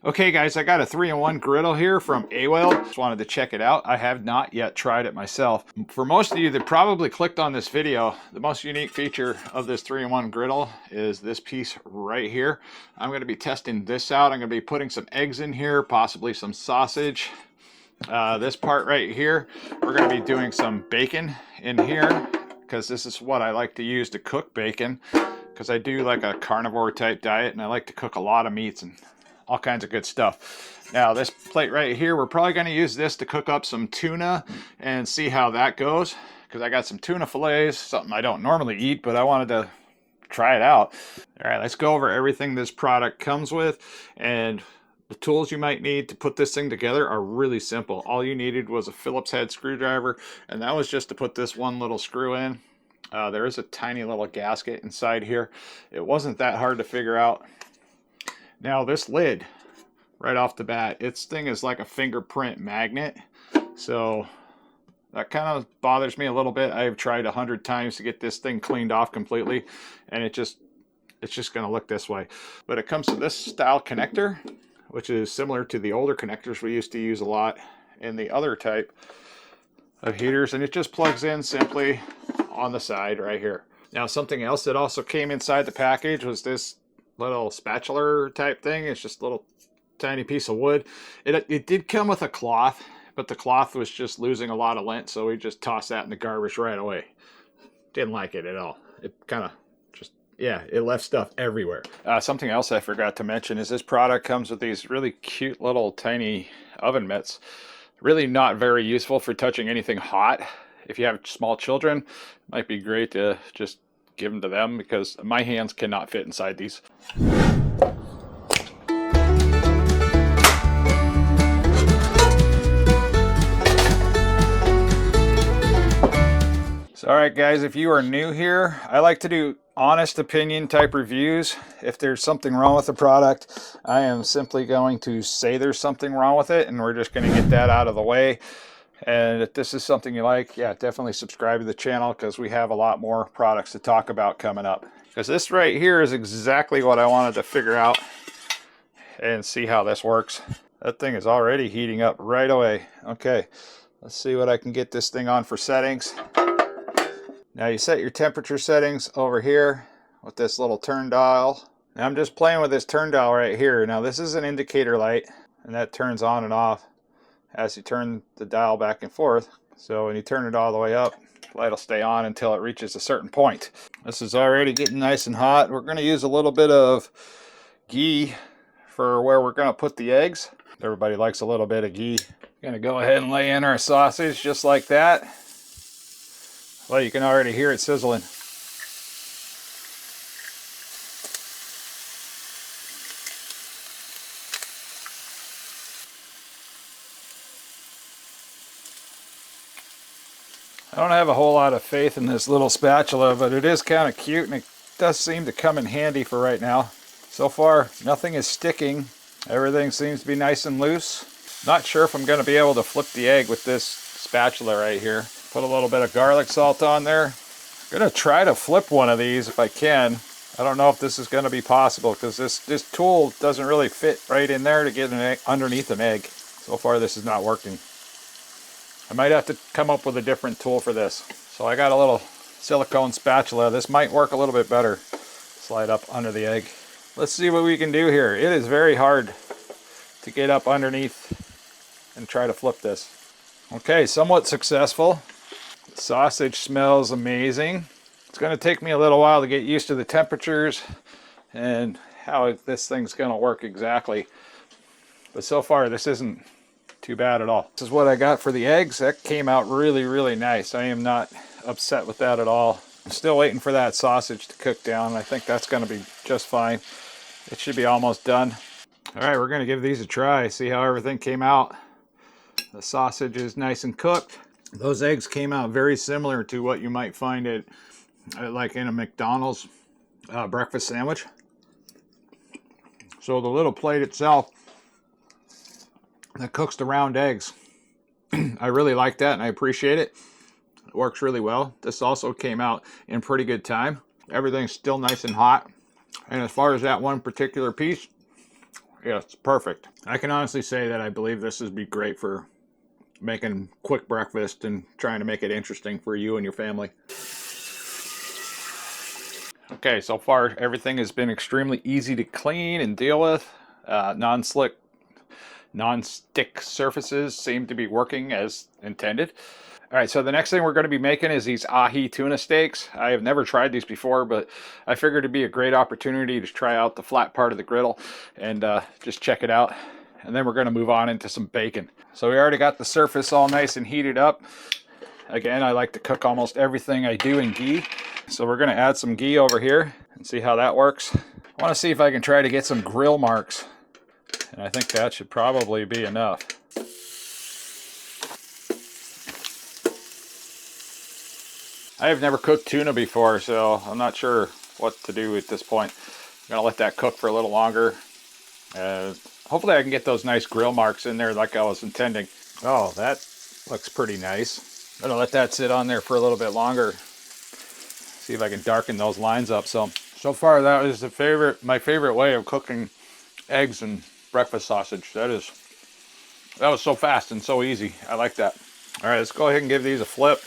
Okay guys, I got a 3-in-1 griddle here from Aewhale. Just wanted to check it out. I have not yet tried it myself. For most of you that probably clicked on this video, the most unique feature of this 3-in-1 griddle is this piece right here. I'm going to be testing this out. I'm going to be putting some eggs in here, possibly some sausage. This part right here, we're going to be doing some bacon in here, because this is what I like to use to cook bacon, because I do like a carnivore type diet and I like to cook a lot of meats and all kinds of good stuff. Now this plate right here, we're probably going to use this to cook up some tuna and see how that goes, because I got some tuna fillets, something I don't normally eat, but I wanted to try it out. All right, let's go over everything this product comes with, and the tools you might need to put this thing together are really simple. All you needed was a Phillips head screwdriver, and that was just to put this one little screw in. There is a tiny little gasket inside here. It wasn't that hard to figure out. Now this lid, right off the bat, its thing is like a fingerprint magnet, so that kind of bothers me a little bit. I've tried 100 times to get this thing cleaned off completely, and it's just going to look this way. But it comes to this style connector, which is similar to the older connectors we used to use a lot in the other type of heaters, and it just plugs in simply on the side right here. Now something else that also came inside the package was this little spatula type thing. It's just a little tiny piece of wood. It did come with a cloth, but the cloth was just losing a lot of lint, so we just tossed that in the garbage right away. Didn't like it at all. It kind of just, yeah, it left stuff everywhere. Something else I forgot to mention is this product comes with these really cute little tiny oven mitts. Really not very useful for touching anything hot. If you have small children, it might be great to just give them to them, because my hands cannot fit inside these. So alright guys, if you are new here, I like to do honest opinion type reviews. If there's something wrong with the product, I am simply going to say there's something wrong with it, and we're just going to get that out of the way. And if this is something you like, yeah, definitely subscribe to the channel, because we have a lot more products to talk about coming up. Because this right here is exactly what I wanted to figure out and see how this works. That thing is already heating up right away. Okay, let's see what I can get this thing on for settings. Now you set your temperature settings over here with this little turn dial. Now I'm just playing with this turn dial right here. Now this is an indicator light, and that turns on and off as you turn the dial back and forth. So when you turn it all the way up, the light will stay on until it reaches a certain point. This is already getting nice and hot. We're going to use a little bit of ghee for where we're going to put the eggs. Everybody likes a little bit of ghee. Going to go ahead and lay in our sausage just like that. Well, you can already hear it sizzling. I don't have a whole lot of faith in this little spatula, but it is kind of cute, and it does seem to come in handy for right now. So far, nothing is sticking. Everything seems to be nice and loose. Not sure if I'm going to be able to flip the egg with this spatula right here. Put a little bit of garlic salt on there. I'm going to try to flip one of these if I can. I don't know if this is going to be possible, because this tool doesn't really fit right in there to get an egg, underneath an egg. So far this is not working. I might have to come up with a different tool for this. So I got a little silicone spatula. This might work a little bit better. Slide up under the egg. Let's see what we can do here. It is very hard to get up underneath and try to flip this. Okay, somewhat successful. The sausage smells amazing. It's going to take me a little while to get used to the temperatures and how this thing's going to work exactly. But so far this isn't too bad at all. This is what I got for the eggs. That came out really, really nice. I am not upset with that at all. I'm still waiting for that sausage to cook down. I think that's going to be just fine. It should be almost done. All right, we're going to give these a try, see how everything came out. The sausage is nice and cooked. Those eggs came out very similar to what you might find at like in a McDonald's breakfast sandwich. So the little plate itself that cooks the round eggs, I really like that and I appreciate it. It works really well. This also came out in pretty good time. Everything's still nice and hot. And as far as that one particular piece, Yeah, it's perfect. I can honestly say that I believe this would be great for making quick breakfast and trying to make it interesting for you and your family. Okay, so far everything has been extremely easy to clean and deal with. Non-stick surfaces seem to be working as intended. All right, so the next thing we're going to be making is these ahi tuna steaks. I have never tried these before, but I figured it'd be a great opportunity to try out the flat part of the griddle and just check it out. And then we're going to move on into some bacon. So we already got the surface all nice and heated up. Again, I like to cook almost everything I do in ghee. So we're going to add some ghee over here and see how that works. I want to see if I can try to get some grill marks. And I think that should probably be enough. I have never cooked tuna before, so I'm not sure what to do at this point. I'm going to let that cook for a little longer. Hopefully I can get those nice grill marks in there like I was intending. Oh, that looks pretty nice. I'm going to let that sit on there for a little bit longer. See if I can darken those lines up. So far that is my favorite way of cooking eggs and breakfast sausage. That was so fast and so easy. I like that. All right, let's go ahead and give these a flip.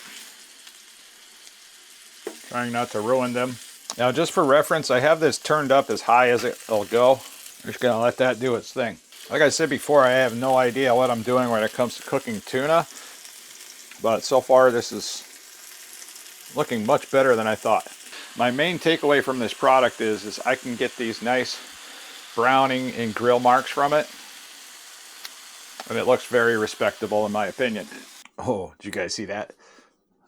Trying not to ruin them. Now, just for reference, I have this turned up as high as it'll go. I'm just gonna let that do its thing. Like I said before, I have no idea what I'm doing when it comes to cooking tuna, but so far this is looking much better than I thought. My main takeaway from this product is I can get these nice browning and grill marks from it, and it looks very respectable in my opinion. Oh, did you guys see that?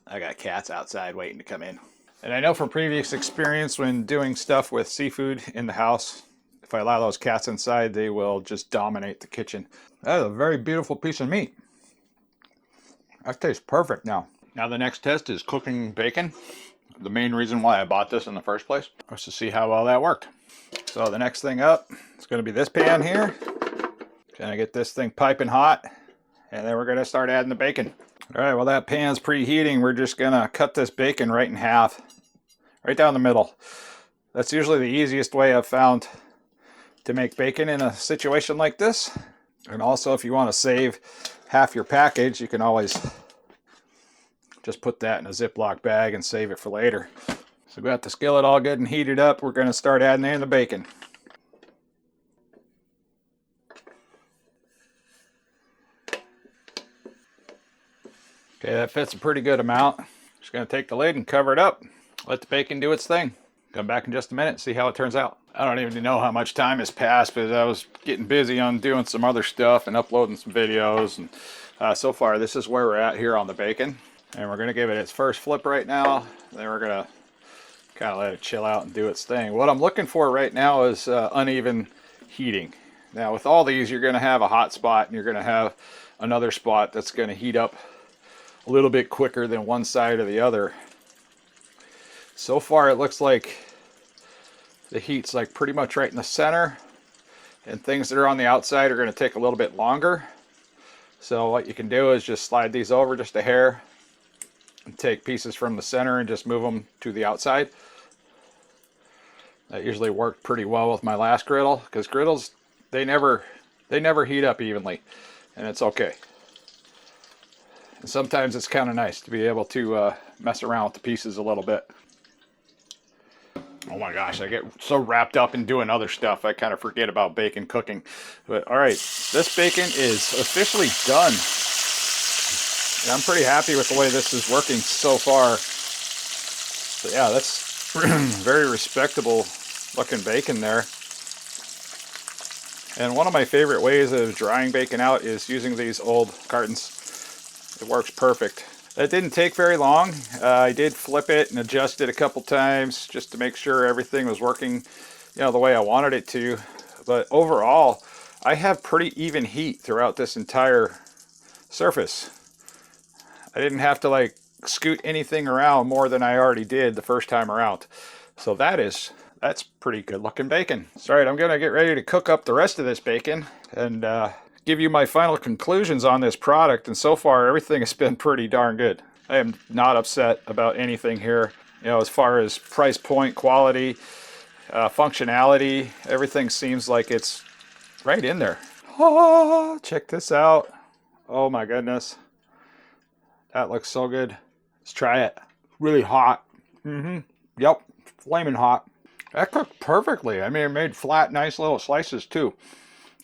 I got cats outside waiting to come in. And I know from previous experience when doing stuff with seafood in the house, if I allow those cats inside, they will just dominate the kitchen. That is a very beautiful piece of meat. That tastes perfect now. Now the next test is cooking bacon. The main reason why I bought this in the first place was to see how well that worked. So the next thing up is going to be this pan here. Gonna get this thing piping hot, and then we're going to start adding the bacon. All right, well that pan's preheating. We're just gonna cut this bacon right in half, right down the middle. That's usually the easiest way I've found to make bacon in a situation like this. And also, if you want to save half your package, you can always just put that in a Ziploc bag and save it for later. So we got the skillet all good and heated up. We're gonna start adding in the bacon. Okay, that fits a pretty good amount. Just gonna take the lid and cover it up. Let the bacon do its thing. Come back in just a minute, see how it turns out. I don't even know how much time has passed because I was getting busy on doing some other stuff and uploading some videos. And so far, this is where we're at here on the bacon. And we're gonna give it its first flip right now. Then we're gonna kind of let it chill out and do its thing. What I'm looking for right now is uneven heating. Now with all these, you're gonna have a hot spot and you're gonna have another spot that's gonna heat up a little bit quicker than one side or the other. So far it looks like the heat's like pretty much right in the center, and things that are on the outside are going to take a little bit longer. So what you can do is just slide these over just a hair and take pieces from the center and just move them to the outside. That usually worked pretty well with my last griddle, because griddles, they never heat up evenly, and it's okay. And sometimes it's kind of nice to be able to mess around with the pieces a little bit. Oh my gosh, I get so wrapped up in doing other stuff, I kind of forget about bacon cooking. But all right, this bacon is officially done. And I'm pretty happy with the way this is working so far. So yeah, that's very respectable looking bacon there. And one of my favorite ways of drying bacon out is using these old cartons. It works perfect. It didn't take very long. I did flip it and adjust it a couple times just to make sure everything was working, the way I wanted it to. But overall, I have pretty even heat throughout this entire surface. I didn't have to like scoot anything around more than I already did the first time around. So that's pretty good looking bacon. So, all right, I'm gonna get ready to cook up the rest of this bacon and give you my final conclusions on this product. And so far everything has been pretty darn good. I am not upset about anything here, as far as price point, quality, functionality. Everything seems like it's right in there. Oh, check this out. Oh my goodness. That looks so good. Let's try it. Really hot. Yep, flaming hot. That cooked perfectly. I mean, it made flat, nice little slices too.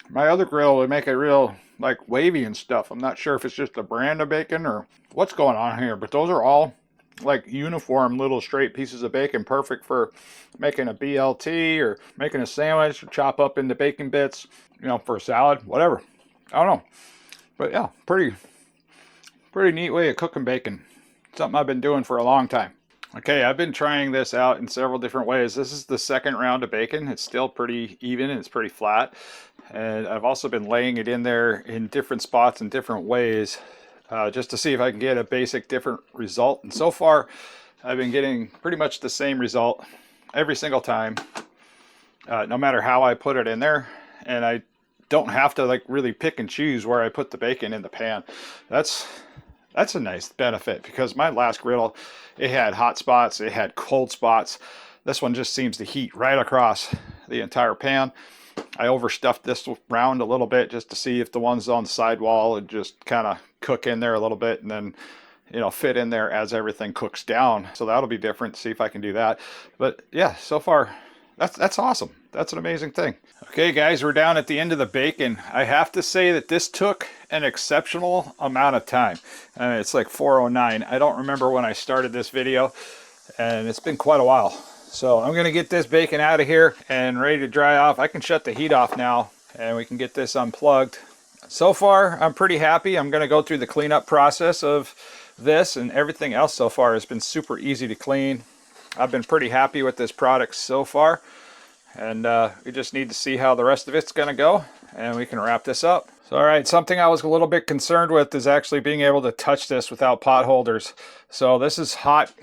My other grill would make it real like wavy and stuff. I'm not sure if it's just the brand of bacon or what's going on here, but those are all like uniform little straight pieces of bacon, perfect for making a BLT or making a sandwich, chop up into bacon bits, you know, for a salad, whatever. I don't know. But yeah, pretty neat way of cooking bacon. Something I've been doing for a long time. Okay, I've been trying this out in several different ways. This is the second round of bacon. It's still pretty even and it's pretty flat. And I've also been laying it in there in different spots in different ways just to see if I can get a basic different result. And so far, I've been getting pretty much the same result every single time, no matter how I put it in there. And I don't have to like really pick and choose where I put the bacon in the pan. That's a nice benefit, because my last griddle, it had hot spots, it had cold spots. This one just seems to heat right across the entire pan. I overstuffed this round a little bit just to see if the ones on the sidewall would just kind of cook in there a little bit and then, you know, fit in there as everything cooks down. So that'll be different, see if I can do that. But yeah, so far, that's awesome. That's an amazing thing. Okay guys, we're down at the end of the bacon. I have to say that this took an exceptional amount of time. It's like 4:09. I don't remember when I started this video, and it's been quite a while. So I'm gonna get this bacon out of here and ready to dry off. I can shut the heat off now and we can get this unplugged. So far, I'm pretty happy. I'm gonna go through the cleanup process of this, and everything else so far has been super easy to clean. I've been pretty happy with this product so far. And we just need to see how the rest of it's going to go, and we can wrap this up. So, all right, something I was a little bit concerned with is actually being able to touch this without pot holders. So this is hot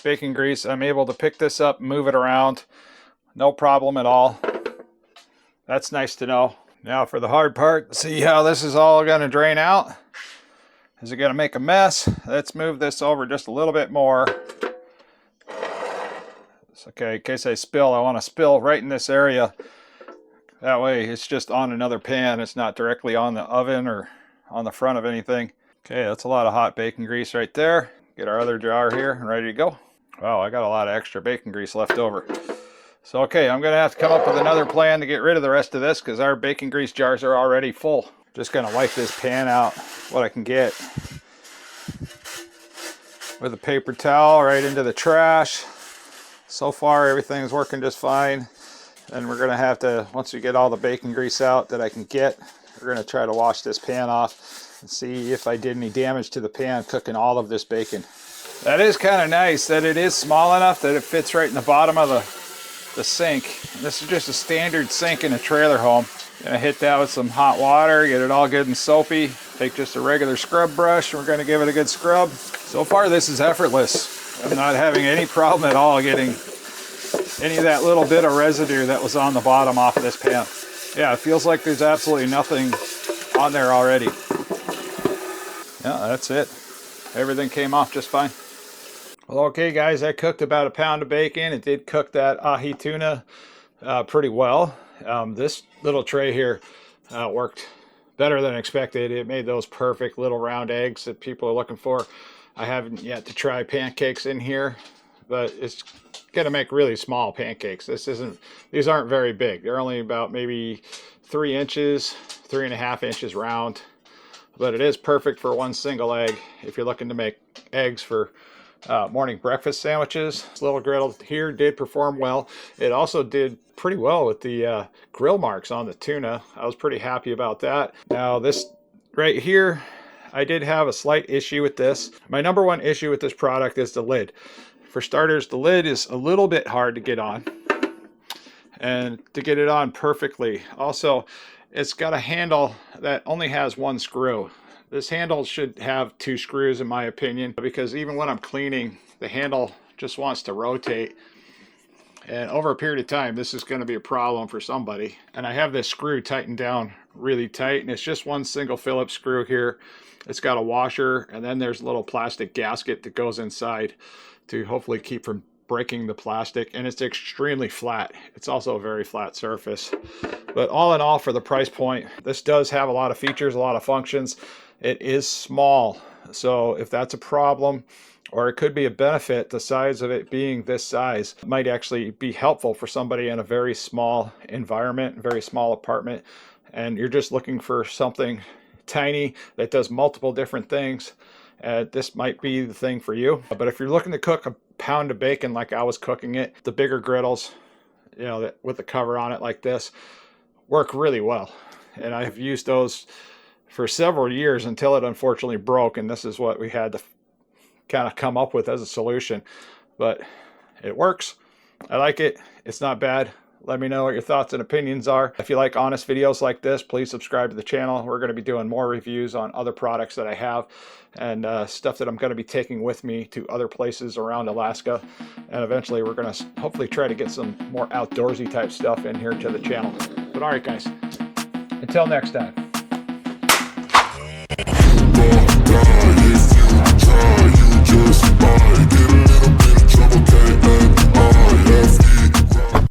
bacon grease. I'm able to pick this up, move it around, no problem at all. That's nice to know. Now for the hard part, see how this is all going to drain out. Is it going to make a mess? Let's move this over just a little bit more. Okay, in case I spill, I want to spill right in this area. That way it's just on another pan. It's not directly on the oven or on the front of anything. Okay, that's a lot of hot bacon grease right there. Get our other jar here and ready to go. Wow, I got a lot of extra bacon grease left over. So okay, I'm going to have to come up with another plan to get rid of the rest of this, because our bacon grease jars are already full. Just going to wipe this pan out, what I can get, with a paper towel right into the trash. So far, everything is working just fine. And we're going to have to, once we get all the bacon grease out that I can get, we're going to try to wash this pan off and see if I did any damage to the pan cooking all of this bacon. That is kind of nice that it is small enough that it fits right in the bottom of the sink. And this is just a standard sink in a trailer home. Going to hit that with some hot water, get it all good and soapy. Take just a regular scrub brush, and we're going to give it a good scrub. So far, this is effortless. I'm not having any problem at all getting any of that little bit of residue that was on the bottom off of this pan. Yeah, it feels like there's absolutely nothing on there already. Yeah, that's it. Everything came off just fine. Well, okay guys, I cooked about a pound of bacon. It did cook that ahi tuna pretty well. This little tray here worked better than expected. It made those perfect little round eggs that people are looking for. I haven't yet to try pancakes in here, but it's gonna make really small pancakes. These aren't very big. They're only about maybe 3 inches, 3.5 inches round, but it is perfect for one single egg if you're looking to make eggs for morning breakfast sandwiches. This little griddle here did perform well. It also did pretty well with the grill marks on the tuna. I was pretty happy about that. Now this right here, I did have a slight issue with this. My number one issue with this product is the lid. For starters, the lid is a little bit hard to get on, and to get it on perfectly. Also, it's got a handle that only has one screw. This handle should have 2 screws in my opinion, because even when I'm cleaning, the handle just wants to rotate. And over a period of time, this is going to be a problem for somebody. And I have this screw tightened down really tight, and it's just one single Phillips screw here. It's got a washer, and then there's a little plastic gasket that goes inside to hopefully keep from breaking the plastic, and it's extremely flat. It's also a very flat surface. But all in all, for the price point, this does have a lot of features, a lot of functions. It is small, so if that's a problem, or it could be a benefit, the size of it being this size might actually be helpful for somebody in a very small environment, very small apartment, and you're just looking for something tiny that does multiple different things. This might be the thing for you. But if you're looking to cook a pound of bacon like I was cooking it, the bigger griddles, you know, with the cover on it like this, work really well. And I've used those for several years until it unfortunately broke, and this is what we had to kind of come up with as a solution. But it works. I like it. It's not bad. Let me know what your thoughts and opinions are. If you like honest videos like this, please subscribe to the channel. We're going to be doing more reviews on other products that I have, and stuff that I'm going to be taking with me to other places around Alaska. And eventually we're going to hopefully try to get some more outdoorsy type stuff in here to the channel. But all right, guys, until next time.